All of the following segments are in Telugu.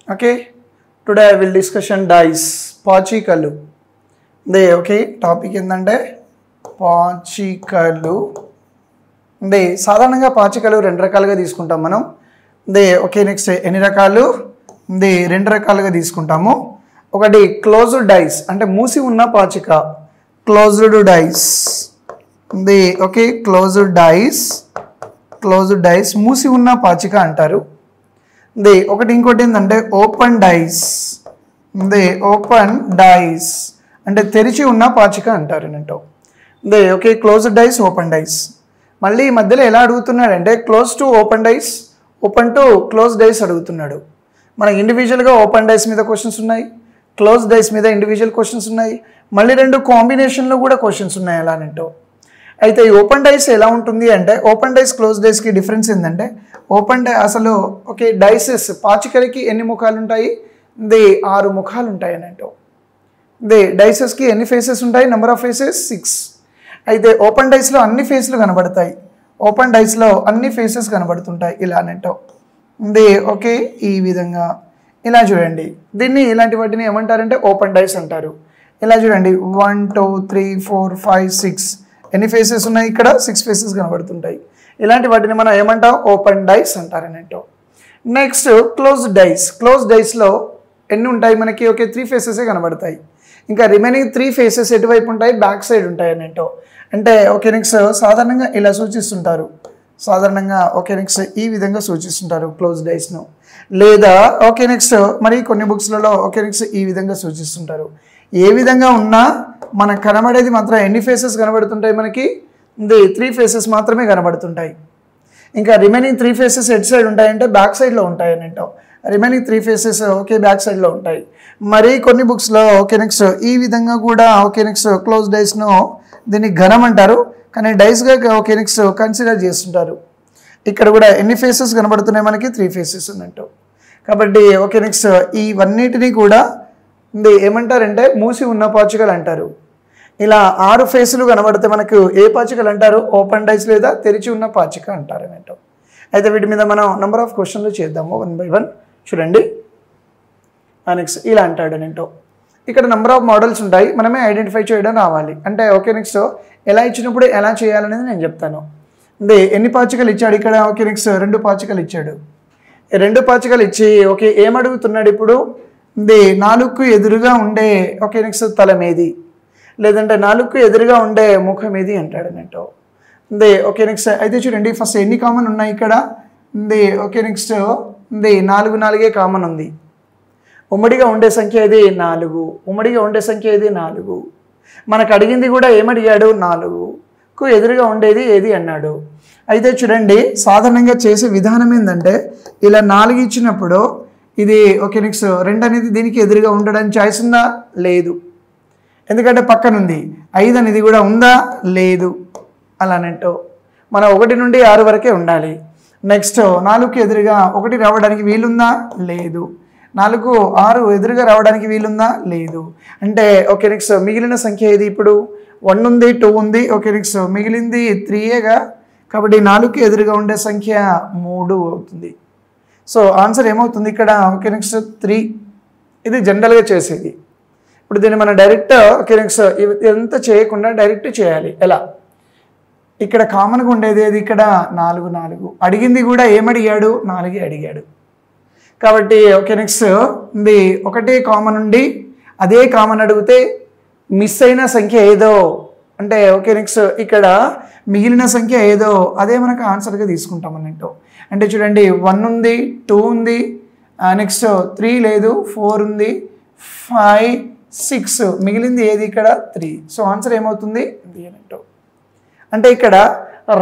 Okay, today I will discussion dice పాచికలు. ఓకే టాపిక్ ఏంటంటే పాచికలు. సాధారణంగా పాచికలు రెండు రకాలుగా తీసుకుంటాం మనం. ఓకే నెక్స్ట్ ఎన్ని రకాలు? రెండు రకాలుగా తీసుకుంటాము. ఒకటి క్లోజ్డ్ డైస్ అంటే మూసి ఉన్న పాచిక, closed dice. Okay closed dice మూసి ఉన్న పాచిక అంటారు. ఒకటి ఇంకోటి ఏంటంటే ఓపెన్ డైస్. ఓపెన్ డైస్ అంటే తెరిచి ఉన్న పాచిక అంటారు అన్నట్టు. Okay closed dice, open dice. మళ్ళీ ఈ మధ్యలో ఎలా అడుగుతున్నాడంటే close to open dice, open to close dice అడుగుతున్నాడు. మనకి ఇండివిజువల్గా ఓపెన్ డైస్ మీద క్వశ్చన్స్ ఉన్నాయి, క్లోజ్ డైస్ మీద ఇండివిజువల్ క్వశ్చన్స్ ఉన్నాయి, మళ్ళీ రెండు కాంబినేషన్లో కూడా క్వశ్చన్స్ ఉన్నాయి అలా అన్నట్టు. అయితే ఈ ఓపెన్ డైస్ ఎలా ఉంటుంది అంటే ఓపెన్ డైస్ క్లోజ్ డైస్కి డిఫరెన్స్ ఏంటంటే ఓపెన్ డై అసలు ఓకే డైసెస్ పాచికలకి ఎన్ని ముఖాలు ఉంటాయి? 6 ముఖాలు ఉంటాయి అన్నట్టు. డైసెస్కి ఎన్ని ఫేసెస్ ఉంటాయి? Number of faces 6. అయితే ఓపెన్ డైస్లో అన్ని ఫేస్లు కనబడతాయి, ఓపెన్ డైస్లో అన్ని ఫేసెస్ కనబడుతుంటాయి ఇలా అన్నట్టు. ఓకే ఈ విధంగా ఇలా చూడండి. దీన్ని ఇలాంటి వాటిని ఏమంటారంటే ఓపెన్ డైస్ అంటారు. ఇలా చూడండి 1 2 3 4 5 6 ఎన్ని ఫేసెస్ ఉన్నాయి? ఇక్కడ 6 ఫేసెస్ కనబడుతుంటాయి. ఇలాంటి వాటిని మనం ఏమంటాం? ఓపెన్ డైస్ అంటారు అన్నట్టు. Next close dice. క్లోజ్ డైస్లో ఎన్ని ఉంటాయి మనకి? ఓకే 3 ఫేసెసే కనబడతాయి. ఇంకా రిమైనింగ్ 3 ఫేసెస్ ఎటువైపు ఉంటాయి? బ్యాక్ సైడ్ ఉంటాయి అన్నట్టు. అంటే ఓకే నెక్స్ట్ సాధారణంగా ఇలా సూచిస్తుంటారు. సాధారణంగా ఓకే నెక్స్ట్ ఈ విధంగా సూచిస్తుంటారు క్లోజ్ డైస్ను. లేదా ఓకే నెక్స్ట్ మరి కొన్ని బుక్స్లలో ఓకే నెక్స్ట్ ఈ విధంగా సూచిస్తుంటారు. ఏ విధంగా ఉన్నా మనకు కనబడేది మాత్రం ఎన్ని ఫేసెస్ కనబడుతుంటాయి మనకి? 3 ఫేసెస్ మాత్రమే కనబడుతుంటాయి. ఇంకా రిమైనింగ్ 3 ఫేసెస్ ఎట్ సైడ్ ఉంటాయంటే బ్యాక్ సైడ్లో ఉంటాయి అన్నట్టు. రిమైనింగ్ 3 ఫేసెస్ ఓకే బ్యాక్ సైడ్లో ఉంటాయి. మరి కొన్ని బుక్స్లో ఓకే నెక్స్ట్ ఈ విధంగా కూడా ఓకే నెక్స్ట్ క్లోజ్ డైస్ను దీన్ని ఘనం అంటారు, కానీ డైస్గా ఓకే నెక్స్ట్ కన్సిడర్ చేస్తుంటారు. ఇక్కడ కూడా ఎన్ని ఫేసెస్ కనబడుతున్నాయి మనకి? 3 ఫేసెస్ అన్నట్టు. కాబట్టి ఓకే నెక్స్ట్ ఇవన్నిటినీ కూడా ఏమంటారంటే మూసి ఉన్న పాచికలు అంటారు. ఇలా 6 ఫేసులు కనబడితే మనకు ఏ పాచికలు అంటారు? ఓపెన్ డైస్ లేదా తెరిచి ఉన్న పాచిక అంటారు అన్నట్టు. అయితే వీటి మీద మనం నెంబర్ ఆఫ్ క్వశ్చన్లు చేద్దాము 1 by 1. చూడండి నెక్స్ట్ ఇలా అంటాడు అన్నట్టు. ఇక్కడ నెంబర్ ఆఫ్ మోడల్స్ ఉంటాయి, మనమే ఐడెంటిఫై చేయడం రావాలి. అంటే ఓకే నెక్స్ట్ ఎలా ఇచ్చినప్పుడు ఎలా చేయాలనేది నేను చెప్తాను. ఎన్ని పాచికలు ఇచ్చాడు ఇక్కడ? ఓకే నెక్స్ట్ 2 పాచికలు ఇచ్చాడు. 2 పాచికలు ఇచ్చి ఓకే ఏమడుగుతున్నాడు ఇప్పుడు? 4కు ఎదురుగా ఉండే ఓకే నెక్స్ట్ తలం ఏది, లేదంటే 4కు ఎదురుగా ఉండే ముఖం ఏది అంటాడు అన్నట్టు. ఓకే నెక్స్ట్ అయితే చూడండి ఫస్ట్ ఎన్ని కామన్ ఉన్నాయి ఇక్కడ? ఓకే నెక్స్ట్ 4 4 కామన్ ఉంది. ఉమ్మడిగా ఉండే సంఖ్య ఏది? 4. ఉమ్మడిగా ఉండే సంఖ్య ఏది? 4. మనకు అడిగింది కూడా ఏమడిగాడు? 4కు ఎదురుగా ఉండేది ఏది అన్నాడు. అయితే చూడండి సాధారణంగా చేసే విధానం ఏంటంటే ఇలా 4 ఇచ్చినప్పుడు ఇది ఓకే నెక్స్ట్ 2 అనేది దీనికి ఎదురుగా ఉండడానికి ఛాయిస్ ఉందా? లేదు, ఎందుకంటే పక్కన ఉంది. 5 అనేది కూడా ఉందా? లేదు. అలా అన్నట్టు మనం 1 నుండి 6 వరకే ఉండాలి. నెక్స్ట్ 4కు ఎదురుగా 1 రావడానికి వీలుందా? లేదు. 4 6 ఎదురుగా రావడానికి వీలుందా? లేదు. అంటే ఓకే నెక్స్ట్ మిగిలిన సంఖ్య ఏది ఇప్పుడు? 1 ఉంది, 2 ఉంది. ఓకే నెక్స్ట్ మిగిలింది 3ఏగా, కాబట్టి 4కు ఎదురుగా ఉండే సంఖ్య 3 అవుతుంది. సో ఆన్సర్ ఏమవుతుంది ఇక్కడ? Okay next 3. ఇది జనరల్గా చేసేది. ఇప్పుడు దీన్ని మనం డైరెక్ట్ ఓకే నెక్స్ట్ ఇదంతా చేయకుండా డైరెక్ట్ చేయాలి. ఎలా? ఇక్కడ కామన్గా ఉండేది ఏది? ఇక్కడ 4 4. అడిగింది కూడా ఏమడిగాడు? 4 అడిగాడు. కాబట్టి ఓకే నెక్స్ట్ ఒకటే కామన్ ఉండి అదే కామన్ అడిగితే మిస్ అయిన సంఖ్య ఏదో అంటే ఓకే నెక్స్ట్ ఇక్కడ మిగిలిన సంఖ్య ఏదో అదే మనకు ఆన్సర్గా తీసుకుంటాం అన్నట్టు. అంటే చూడండి 1 ఉంది, 2 ఉంది, నెక్స్ట్ 3 లేదు, 4 ఉంది, 5 6 మిగిలింది ఏది? ఇక్కడ 3. సో ఆన్సర్ ఏమవుతుంది? ఇది అన్నట్టు. అంటే ఇక్కడ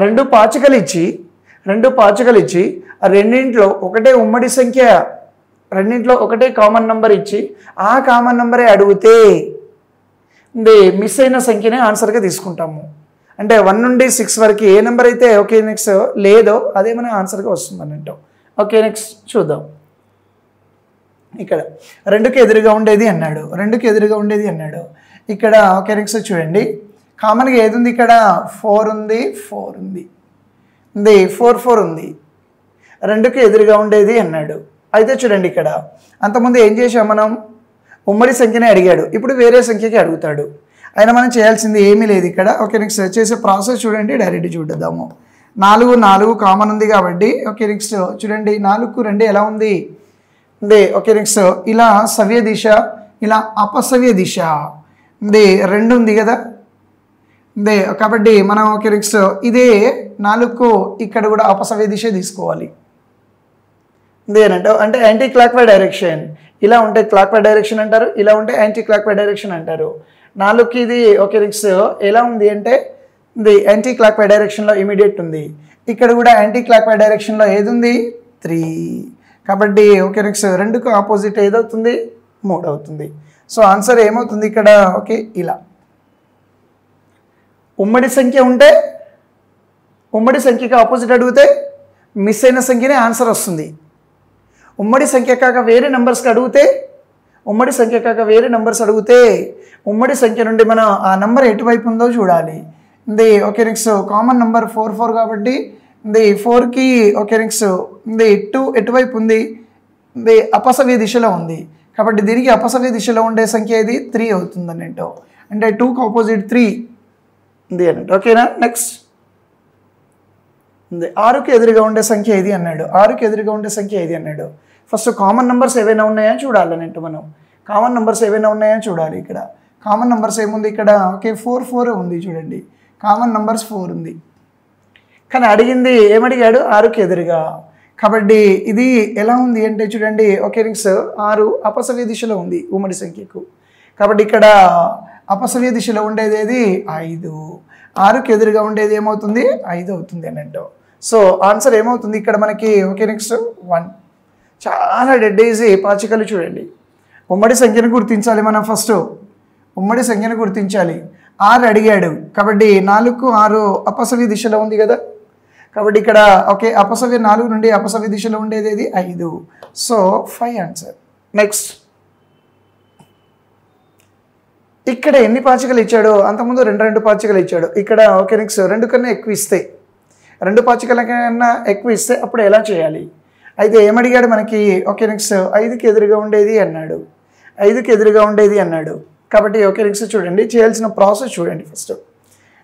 2 పాచికలు ఇచ్చి రెండింట్లో ఒకటే ఉమ్మడి సంఖ్య, రెండింట్లో ఒకటే కామన్ నెంబర్ ఇచ్చి ఆ కామన్ నెంబరే అడిగితే మిస్ అయిన సంఖ్యనే ఆన్సర్గా తీసుకుంటాము. అంటే 1 నుండి 6 వరకు ఏ నెంబర్ అయితే ఓకే నెక్స్ట్ లేదో అదే మన ఆన్సర్గా వస్తుంది అన్నట్టు. ఓకే నెక్స్ట్ చూద్దాం. ఇక్కడ 2కి ఎదురుగా ఉండేది అన్నాడు, 2కి ఎదురుగా ఉండేది అన్నాడు. ఇక్కడ ఓకే నెక్స్ట్ చూడండి కామన్గా ఏది ఉంది? ఇక్కడ 4 ఉంది, 4 ఉంది, 4 4 ఉంది. 2కి ఎదురుగా ఉండేది అన్నాడు. అయితే చూడండి ఇక్కడ అంతకుముందు ఏం చేసాం మనం, ఉమ్మడి సంఖ్యనే అడిగాడు, ఇప్పుడు వేరే సంఖ్యకి అడుగుతాడు. అయినా మనం చేయాల్సింది ఏమీ లేదు ఇక్కడ. ఓకే, నెక్స్ట్ చేసే ప్రాసెస్ చూడండి, డైరెక్ట్ చూద్దాము. 4 కామన్ ఉంది కాబట్టి ఓకే నెక్స్ట్ చూడండి 4కు 2 ఎలా ఉంది దే. ఓకే నెక్స్ట్ ఇలా సవ్య దిశ, ఇలా అపసవ్య దిశ దే 2 ఉంది కదా దే. కాబట్టి మనం ఓకే నెక్స్ట్ ఇదే 4కు ఇక్కడ కూడా అపసవ్య దిశ తీసుకోవాలి దేనంటే, అంటే యాంటీ క్లాక్ వై డైరెక్షన్. ఇలా ఉంటే క్లాక్ వై డైరెక్షన్ అంటారు, ఇలా ఉంటే యాంటీ క్లాక్ వై డైరెక్షన్ అంటారు. 4కి ఇది ఓకే నెక్స్ట్ ఎలా ఉంది అంటే ఇది యాంటీ క్లాక్ వై డైరెక్షన్లో ఇమీడియట్ ఉంది. ఇక్కడ కూడా యాంటీ క్లాక్ వై డైరెక్షన్లో ఏది ఉంది 3. కాబట్టి ఓకే నెక్స్ట్ 2కు ఆపోజిట్ ఏదవుతుంది 3 అవుతుంది. సో ఆన్సర్ ఏమవుతుంది ఇక్కడ ఓకే ఇలా. ఉమ్మడి సంఖ్య ఉంటే ఉమ్మడి సంఖ్యకి ఆపోజిట్ అడిగితే మిస్ అయిన సంఖ్యనే ఆన్సర్ వస్తుంది. ఉమ్మడి సంఖ్య కాక వేరే నెంబర్స్కి అడిగితే ఉమ్మడి సంఖ్య నుండి మనం ఆ నెంబర్ ఎటువైపు ఉందో చూడాలి. ఇది ఓకే నెక్స్ట్ కామన్ నెంబర్ 4 కాబట్టి ఇది 4కి ఓకే నెక్స్ట్ ఇది 2 ఎటువైపు ఉంది, ఇది అపసవ్య దిశలో ఉంది. కాబట్టి దీనికి అపసవ్య దిశలో ఉండే సంఖ్య ఇది 3 అవుతుంది అన్నట్టు. అంటే 2కి ఆపోజిట్ 3 ఉంది అన్నట్టు. ఓకేనా. నెక్స్ట్ 6కి ఎదురుగా ఉండే సంఖ్య ఏది అన్నాడు. 6కి ఎదురుగా ఉండే సంఖ్య ఏది అన్నాడు. ఫస్ట్ కామన్ నెంబర్స్ ఏవైనా ఉన్నాయా చూడాలి అన్నట్టు. మనం కామన్ నెంబర్స్ ఏవైనా ఉన్నాయా చూడాలి. ఇక్కడ కామన్ నెంబర్స్ ఏముంది ఇక్కడ ఓకే 4 ఉంది చూడండి. కామన్ నెంబర్స్ 4 ఉంది. కానీ అడిగింది ఏమడిగాడు 6కి ఎదురుగా. కాబట్టి ఇది ఎలా ఉంది అంటే చూడండి ఓకే నెక్స్ట్ 6 అపసవ్య దిశలో ఉంది ఉమ్మడి సంఖ్యకు. కాబట్టి ఇక్కడ అపసవ్య దిశలో ఉండేది ఏది 5. 6కి ఎదురుగా ఉండేది ఏమవుతుంది 5 అవుతుంది అన్నట్టు. సో ఆన్సర్ ఏమవుతుంది ఇక్కడ మనకి ఓకే నెక్స్ట్ 1. చాలా డెడ్ ఈజీ పాచికలు చూడండి. ఉమ్మడి సంఖ్యను గుర్తించాలి మనం. ఫస్ట్ ఉమ్మడి సంఖ్యను గుర్తించాలి. 6 అడిగాడు కాబట్టి 4కు 6 అపసవ్య దిశలో ఉంది కదా. కాబట్టి ఇక్కడ ఓకే అపసవ్య 4 నుండి అపసవ్య దిశలో ఉండేది ఏది 5. So 5 answer. నెక్స్ట్ ఇక్కడ ఎన్ని పాచికలు ఇచ్చాడో అంతకుముందు 2 పాచికలు ఇచ్చాడు. ఇక్కడ ఓకే నెక్స్ట్ 2 కన్నా ఎక్కువ ఇస్తే 2 పాచికల కన్నా ఎక్కువ ఇస్తే అప్పుడు ఎలా చేయాలి. అయితే ఏమడిగాడు మనకి ఓకే నెక్స్ట్ 5కి ఎదురుగా ఉండేది అన్నాడు. 5కి ఎదురుగా ఉండేది అన్నాడు. కాబట్టి ఓకే నెక్స్ట్ చూడండి చేయాల్సిన ప్రాసెస్ చూడండి. ఫస్ట్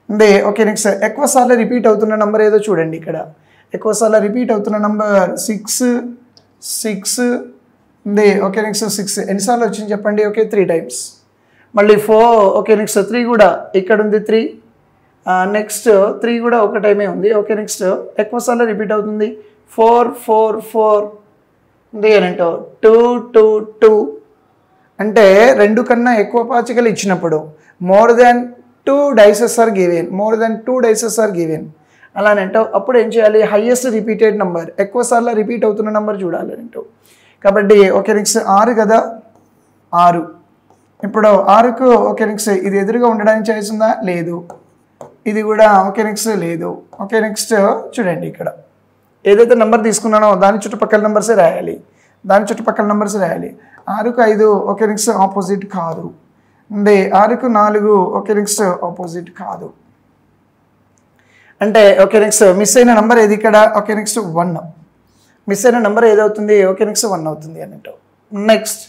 అంటే ఓకే నెక్స్ట్ ఎక్కువ సార్లు రిపీట్ అవుతున్న నెంబర్ ఏదో చూడండి. ఇక్కడ ఎక్కువ సార్లు రిపీట్ అవుతున్న నెంబర్ 6 ఉంది. ఓకే నెక్స్ట్ 6 ఎన్నిసార్లు వచ్చింది చెప్పండి. Okay 3 times. మళ్ళీ 4 ఓకే నెక్స్ట్ 3 కూడా ఇక్కడ ఉంది 3. నెక్స్ట్ 3 కూడా ఒక టైమే ఉంది. ఓకే నెక్స్ట్ ఎక్కువ సార్లు రిపీట్ అవుతుంది 4 ఉంది అని అంటావు. 2 అంటే 2 కన్నా ఎక్కువ పాచికలు ఇచ్చినప్పుడు more than 2 dices are given అలానే అంటావు. అప్పుడు ఏం చేయాలి హైయెస్ట్ రిపీటెడ్ నెంబర్ ఎక్కువ సార్లు రిపీట్ అవుతున్న నెంబర్ చూడాలి అంటావు. కాబట్టి ఓకే నెక్స్ట్ 6 కదా 6. ఇప్పుడు 6కు ఓకే నెక్స్ట్ ఇది ఎదురుగా ఉండడానికి ఛాయిస్ ఉందా లేదు. ఇది కూడా ఓకే నెక్స్ట్ లేదు. ఓకే నెక్స్ట్ చూడండి ఇక్కడ ఏదైతే నెంబర్ తీసుకున్నానో దాని చుట్టుపక్కల నెంబర్సే రాయాలి. 6కు 5 ఓకే నెక్స్ట్ ఆపోజిట్ కాదు. అంటే 6కు 4 ఓకే నెక్స్ట్ ఆపోజిట్ కాదు. అంటే ఓకే నెక్స్ట్ మిస్ అయిన నెంబర్ ఏది ఇక్కడ ఓకే నెక్స్ట్ 1. మిస్ అయిన నెంబర్ ఏదవుతుంది ఓకే నెక్స్ట్ 1 అవుతుంది అన్నట్టు. నెక్స్ట్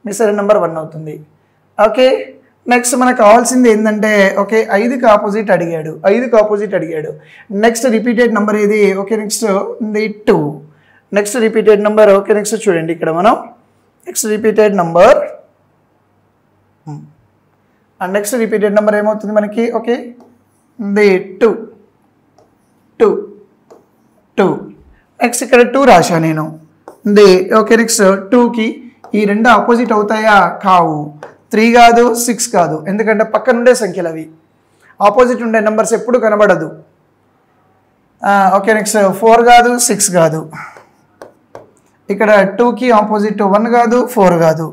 మిస్ అయిన నెంబర్ 1 అవుతుంది. ఓకే నెక్స్ట్ మనకు కావాల్సింది ఏంటంటే ఓకే 5కి ఆపోజిట్ అడిగాడు. నెక్స్ట్ రిపీటెడ్ నెంబర్ ఏది okay next 2. Next repeated number okay next చూడండి ఇక్కడ మనం next repeated number next repeated number ఏమవుతుంది మనకి ఓకే 2. నెక్స్ట్ ఇక్కడ 2 రాశా నేను. ఓకే నెక్స్ట్ 2కి ఈ 2 ఆపోజిట్ అవుతాయా కావు. 3 కాదు 6 కాదు. ఎందుకంటే పక్కన ఉండే సంఖ్యలు అవి. ఆపోజిట్ ఉండే నెంబర్స్ ఎప్పుడు కనబడదు. ఓకే నెక్స్ట్ 4 కాదు 6 కాదు. ఇక్కడ 2కి ఆపోజిట్ 1 కాదు 4 కాదు.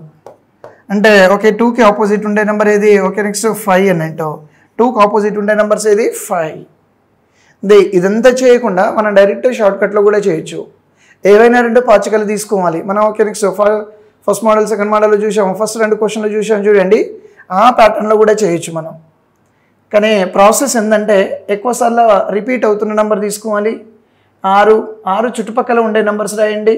అంటే ఓకే 2కి ఆపోజిట్ ఉండే నెంబర్ ఏది ఓకే నెక్స్ట్ 5 అని అంటావు. 2కి ఆపోజిట్ ఉండే నెంబర్స్ ఏది 5. ఇదంతా చేయకుండా మనం డైరెక్ట్ షార్ట్కట్లో కూడా చేయొచ్చు. ఏవైనా 2 పాచికలు తీసుకోవాలి మనం. Okay next first model second model చూసాము. ఫస్ట్ 2 క్వశ్చన్లు చూసాము చూడండి. ఆ ప్యాటర్న్లో కూడా చేయొచ్చు మనం. కానీ ప్రాసెస్ ఏంటంటే ఎక్కువసార్లు రిపీట్ అవుతున్న నెంబర్ తీసుకోవాలి. 6 చుట్టుపక్కల ఉండే నెంబర్స్ రాయండి.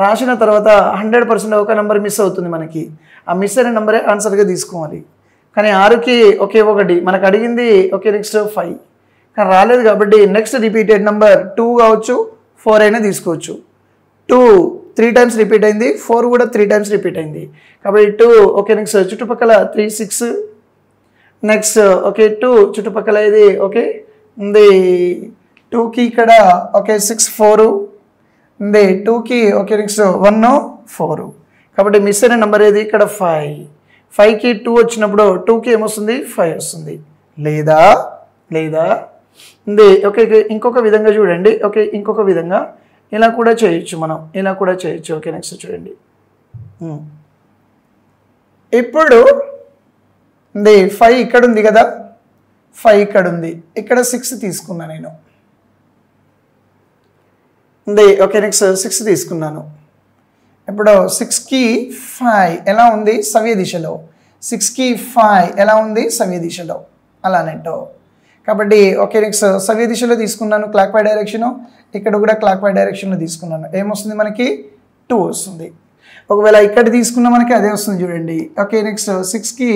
రాసిన తర్వాత 100% ఒక నెంబర్ మిస్ అవుతుంది మనకి. ఆ మిస్ అయిన నెంబరే ఆన్సర్గా తీసుకోవాలి. కానీ 6కి ఒకే ఒకటి మనకు అడిగింది ఓకే నెక్స్ట్ 5 కానీ రాలేదు కాబట్టి నెక్స్ట్ రిపీటెడ్ నెంబర్ 2 కావచ్చు 4 అయినా తీసుకోవచ్చు. 2 3 టైమ్స్ రిపీట్ అయింది, 4 కూడా 3 టైమ్స్ రిపీట్ అయింది కాబట్టి 2 ఓకే నెక్స్ట్ చుట్టుపక్కల 3 6 నెక్స్ట్ ఓకే 2 చుట్టుపక్కల ఇది ఓకే ఉంది 2కి ఇక్కడ ఓకే 6 4 ఉంది 2కి ఓకే నెక్స్ట్ 1 4 కాబట్టి మిస్ అయిన నెంబర్ ఏది ఇక్కడ 5కి 2 వచ్చినప్పుడు 2కి ఏమొస్తుంది 5 వస్తుంది. లేదా ఉంది ఓకే ఇంకొక విధంగా చూడండి. ఓకే ఇంకొక విధంగా ఇలా కూడా చేయొచ్చు మనం, ఇలా కూడా చేయొచ్చు. ఓకే నెక్స్ట్ చూడండి. ఇప్పుడు 5 ఇక్కడ ఉంది కదా, 5 ఇక్కడ ఉంది, ఇక్కడ 6 తీసుకున్నా నేను. ఓకే నెక్స్ట్ 6 తీసుకున్నాను. ఇప్పుడు 6కి 5 ఎలా ఉంది సవ్య దిశలో, 6కి 5 ఎలా ఉంది సవ్య దిశలో అలానేటో. కాబట్టి ఓకే నెక్స్ట్ సవ్య దిశలో తీసుకున్నాను క్లాక్ వై డైరెక్షను, ఇక్కడ కూడా క్లాక్ వై డైరెక్షన్లో తీసుకున్నాను. ఏమొస్తుంది మనకి 2 వస్తుంది. ఒకవేళ ఇక్కడ తీసుకున్నా మనకి అదే వస్తుంది చూడండి. ఓకే నెక్స్ట్ 6కి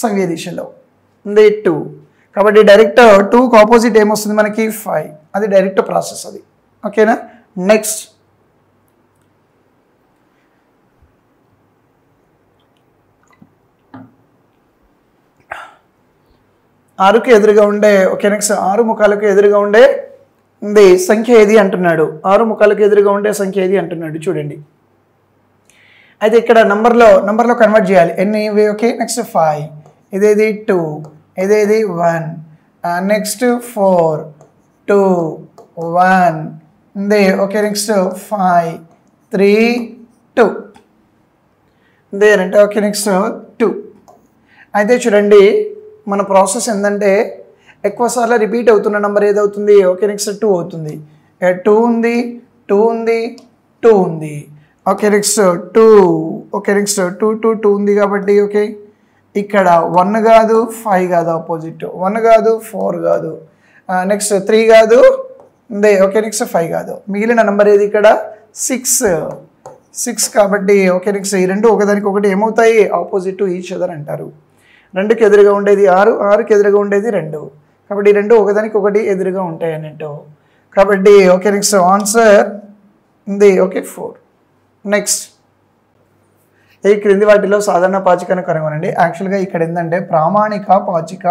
సవ్య దిశలో ఉంది 2 కాబట్టి డైరెక్ట్ 2కి ఆపోజిట్ ఏమొస్తుంది మనకి 5, అది డైరెక్ట్ ప్రాసెస్ అది. ఓకేనా. నెక్స్ట్ 6కి ఎదురుగా ఉండే ఓకే నెక్స్ట్ 6 ముఖాలకు ఎదురుగా ఉండే సంఖ్య ఏది అంటున్నాడు. 6 ముఖాలకు ఎదురుగా ఉండే సంఖ్య ఏది అంటున్నాడు చూడండి. అయితే ఇక్కడ నంబర్లో కన్వర్ట్ చేయాలి. ఎన్ని ఓకే నెక్స్ట్ 5, ఇదేది 2, ఇదేది 1, నెక్స్ట్ 4 2 1 ఓకే నెక్స్ట్ 5 3 2 అంటే ఓకే నెక్స్ట్ 2. అయితే చూడండి మన ప్రాసెస్ ఏంటంటే ఎక్కువసార్లు రిపీట్ అవుతున్న నెంబర్ ఏదవుతుంది ఓకే నెక్స్ట్ 2 అవుతుంది. 2 ఉంది 2 ఉంది 2 ఉంది ఓకే నెక్స్ట్ 2 ఓకే నెక్స్ట్ 2 2 2 ఉంది కాబట్టి ఓకే ఇక్కడ 1 కాదు 5 కాదు ఆపోజిట్, 1 కాదు 4 కాదు, నెక్స్ట్ 3 కాదు ఓకే నెక్స్ట్ 5 కాదు, మిగిలిన నెంబర్ ఏది ఇక్కడ 6 కాబట్టి ఓకే నెక్స్ట్ ఈ రెండు ఒకదానికి ఒకటి ఏమవుతాయి ఆపోజిట్ ఈచ్ అదర్ అంటారు. 2కి ఎదురుగా ఉండేది 6, 6కి ఎదురుగా ఉండేది 2 కాబట్టి ఈ రెండు ఒకదానికి ఒకటి ఎదురుగా ఉంటాయి అన్నట్టు. కాబట్టి ఓకే నెక్స్ట్ ఆన్సర్ ఉంది ఓకే 4. నెక్స్ట్ ఈ క్రింది వాటిలో సాధారణ పాచికను కనుగొనండి. యాక్చువల్గా ఇక్కడ ఏంటంటే ప్రామాణిక పాచిక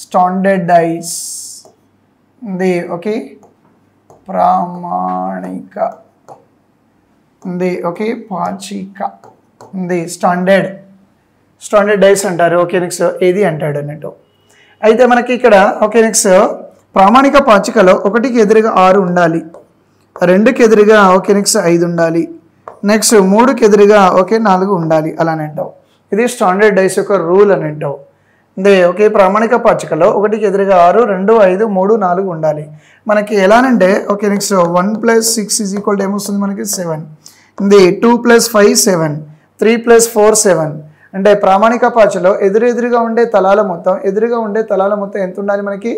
స్టాండర్డ్ డైస్ ఉంది. ఓకే ప్రామాణిక ఉంది ఓకే పాచిక ఉంది స్టాండర్డ్ డైస్ అంటారు. ఓకే నెక్స్ట్ ఏది అంటాడు అన్నట్టు. అయితే మనకి ఇక్కడ ఓకే నెక్స్ట్ ప్రామాణిక పాచికలో 1కి ఎదురుగా 6 ఉండాలి, 2కి ఎదురుగా ఓకే నెక్స్ట్ 5 ఉండాలి, నెక్స్ట్ 3కి ఎదురుగా ఓకే 4 ఉండాలి అలానే అంటావు. ఇది స్టాండర్డ్ డైస్ యొక్క రూల్ అని అంటావు. ఓకే ప్రామాణిక పాచికలో 1కి ఎదురుగా 6 2 5 3 4 ఉండాలి. మనకి ఎలానంటే ఓకే నెక్స్ట్ 1 + 6 = ఏమొస్తుంది మనకి 7, 2 + 5 7, 3 + 4 7 అంటే ప్రామాణిక పాచికలో ఎదురుగా ఉండే తలాల మొత్తం ఎంత ఉండాలి మనకి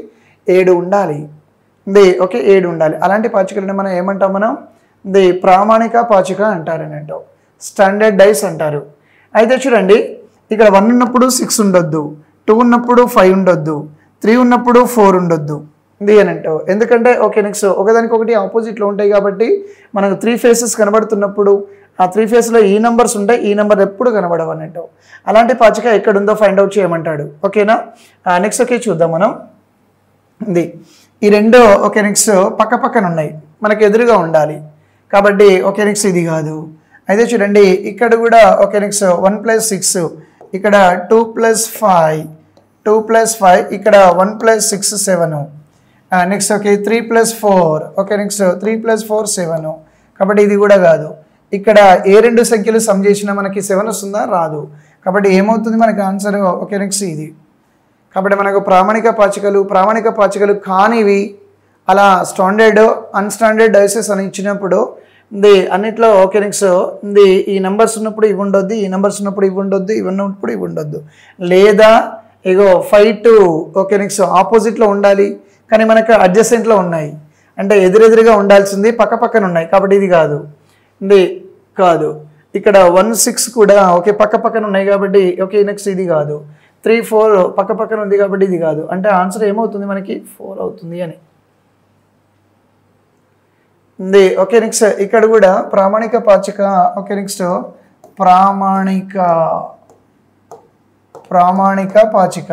7 ఉండాలి. ఓకే 7 ఉండాలి. అలాంటి పాచికలను మనం ఏమంటాం మనం ప్రామాణిక పాచిక అంటారు అన్నట్టు, స్టాండర్డ్ డైస్ అంటారు. అయితే చూడండి ఇక్కడ 1 ఉన్నప్పుడు 6 ఉండొద్దు, 2 ఉన్నప్పుడు 5 ఉండొద్దు, 3 ఉన్నప్పుడు 4 ఉండొద్దు అని అంటావు. ఎందుకంటే ఓకే నెక్స్ట్ ఒకదానికొకటి ఆపోజిట్లో ఉంటాయి కాబట్టి మనకు 3 ఫేసెస్ కనబడుతున్నప్పుడు ఆ 3 ఫేస్లో ఈ నెంబర్స్ ఉంటాయి, ఈ నెంబర్ ఎప్పుడు కనబడవు అన్నట్టు. అలాంటి పాచిక ఎక్కడుందో ఫైండ్ అవుట్ చేయమంటాడు. ఓకేనా. నెక్స్ట్ ఓకే చూద్దాం మనం. ఈ రెండు ఓకే నెక్స్ట్ పక్క పక్కన ఉన్నాయి, మనకు ఎదురుగా ఉండాలి కాబట్టి ఓకే నెక్స్ట్ ఇది కాదు. అయితే చూడండి ఇక్కడ కూడా ఓకే నెక్స్ట్ 1 + 6 ఇక్కడ 2 + 5 ఇక్కడ 1 + 6 7 నెక్స్ట్ ఓకే 3 + 4 ఓకే నెక్స్ట్ 3 + 4 7 కాబట్టి ఇది కూడా కాదు. ఇక్కడ ఏ రెండు సంఖ్యలు సమ్ చేసినా మనకి 7 వస్తుందా రాదు కాబట్టి ఏమవుతుంది మనకి ఆన్సర్ ఓకే నెక్స్ట్ ఇది. కాబట్టి మనకు ప్రామాణిక పాచికలు కానివి అలా స్టాండర్డ్ అన్స్టాండర్డ్ డైసెస్ అని ఇచ్చినప్పుడు అన్నిట్లో ఓకే నెక్స్ట్ ఈ నెంబర్స్ ఉన్నప్పుడు ఇవి ఉండొద్దు, ఈ నెంబర్స్ ఉన్నప్పుడు ఇవి ఉండొద్దు, ఇవి ఉన్నప్పుడు ఇవి ఉండొద్దు, లేదా ఇగో 5 to ఓకే నెక్స్ట్ ఆపోజిట్లో ఉండాలి కానీ మనకు అడ్జసెంట్లో ఉన్నాయి అంటే ఎదురెదురుగా ఉండాల్సింది పక్క పక్కన ఉన్నాయి కాబట్టి ఇది కాదు. ది కాదు. ఇక్కడ 1 6 కూడా ఓకే పక్క పక్కన ఉన్నాయి కాబట్టి ఓకే నెక్స్ట్ ఇది కాదు. 3 4 పక్క పక్కన ఉంది కాబట్టి ఇది కాదు. అంటే ఆన్సర్ ఏమవుతుంది మనకి 4 అవుతుంది అని. ఓకే నెక్స్ట్ ఇక్కడ కూడా ప్రామాణిక పాచిక. ఓకే నెక్స్ట్ ప్రామాణిక పాచిక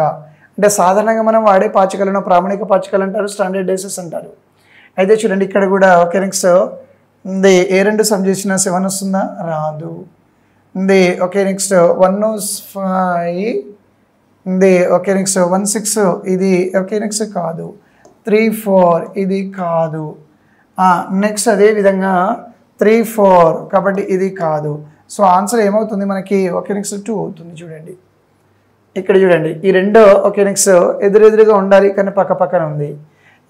అంటే సాధారణంగా మనం వాడే పాచికలను ప్రామాణిక పాచికలు అంటారు, స్టాండర్డైజెస్ అంటారు. అయితే చూడండి ఇక్కడ కూడా ఓకే నెక్స్ట్ ఏ రెండు సమ్ చేసిన 7 వస్తుందా? రాదు. ఓకే నెక్స్ట్ 1 5 ఓకే నెక్స్ట్ 1 6 ఇది ఓకే నెక్స్ట్ కాదు. 3 4 ఇది కాదు. నెక్స్ట్ అదేవిధంగా 3 4 కాబట్టి ఇది కాదు. సో ఆన్సర్ ఏమవుతుంది మనకి ఓకే నెక్స్ట్ 2 అవుతుంది. చూడండి ఇక్కడ చూడండి ఈ రెండు ఓకే నెక్స్ట్ ఎదురెదురుగా ఉండాలి కానీ పక్క పక్కన ఉంది.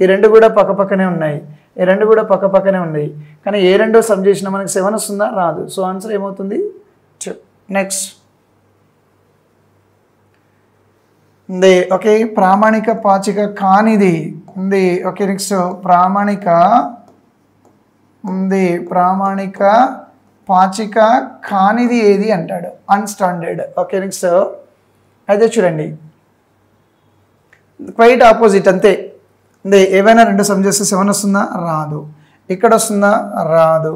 ఈ రెండు కూడా పక్క పక్కనే ఉన్నాయి, ఈ రెండు కూడా పక్క పక్కనే ఉన్నాయి. కానీ ఏ రెండో సమ్ చేసినా మనకి 7 వస్తుందా? రాదు. సో ఆన్సర్ ఏమవుతుంది? 2. నెక్స్ట్ ఓకే ప్రామాణిక పాచిక కానిది ఓకే నెక్స్ట్ ప్రామాణిక పాచిక కానిది ఏది అంటాడు? అన్స్టాండర్డ్. ఓకే నెక్స్ట్ అయితే చూడండి క్వైట్ ఆపోజిట్ అంతే. ఏవైనా రెండు సమ్ చేస్తే 7 వస్తుందా? రాదు. ఇక్కడ వస్తుందా? రాదు.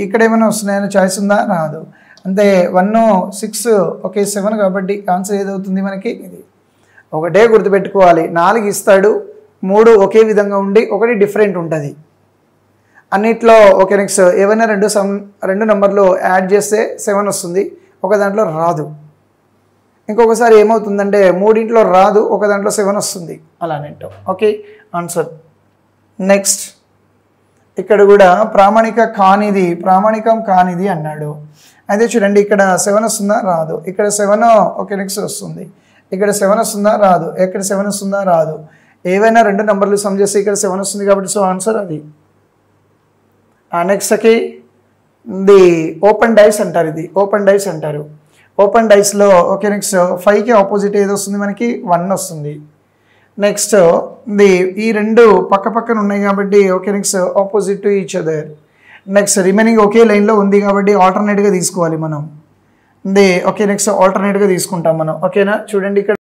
ఇక్కడ ఏమైనా వస్తున్నాయని చాయిస్ ఉందా? రాదు. అంటే 1 6 ఓకే 7 కాబట్టి ఆన్సర్ ఏదవుతుంది మనకి? ఇది. ఒకటే గుర్తుపెట్టుకోవాలి, 4 ఇస్తాడు, 3 ఒకే విధంగా ఉండి ఒకటి డిఫరెంట్ ఉంటుంది అన్నిట్లో. ఓకే నెక్స్ట్ ఏవైనా రెండు నెంబర్లు యాడ్ చేస్తే 7 వస్తుంది, ఒక దాంట్లో రాదు. ఇంకొకసారి ఏమవుతుందంటే 3 రాదు, ఒక దాంట్లో 7 వస్తుంది అలానేంటో. Okay answer. నెక్స్ట్ ఇక్కడ కూడా ప్రామాణికం కానిది అన్నాడు. అయితే చూడండి ఇక్కడ 7 వస్తుందా? రాదు. ఇక్కడ 7 ఓకే నెక్స్ట్ వస్తుంది. ఇక్కడ 7 వస్తుందా? రాదు. ఇక్కడ 7 వస్తుందా? రాదు. ఏవైనా రెండు నెంబర్లు సమ్ చేస్తే ఇక్కడ 7 వస్తుంది కాబట్టి సో ఆన్సర్ అది. నెక్స్ట్కి ఓపెన్ డైస్ అంటారు. ఇది ఓపెన్ డైస్ అంటారు. ఓపెన్ డైస్లో ఓకే నెక్స్ట్ 5కి ఆపోజిట్ ఏది వస్తుంది మనకి? 1 వస్తుంది. నెక్స్ట్ ఈ రెండు పక్క పక్కన ఉన్నాయి కాబట్టి okay next opposite to each other. Next remaining ఒకే లైన్లో ఉంది కాబట్టి ఆల్టర్నేట్గా తీసుకోవాలి మనం. ఓకే నెక్స్ట్ ఆల్టర్నేట్గా తీసుకుంటాం మనం. ఓకేనా? చూడండి ఇక్కడ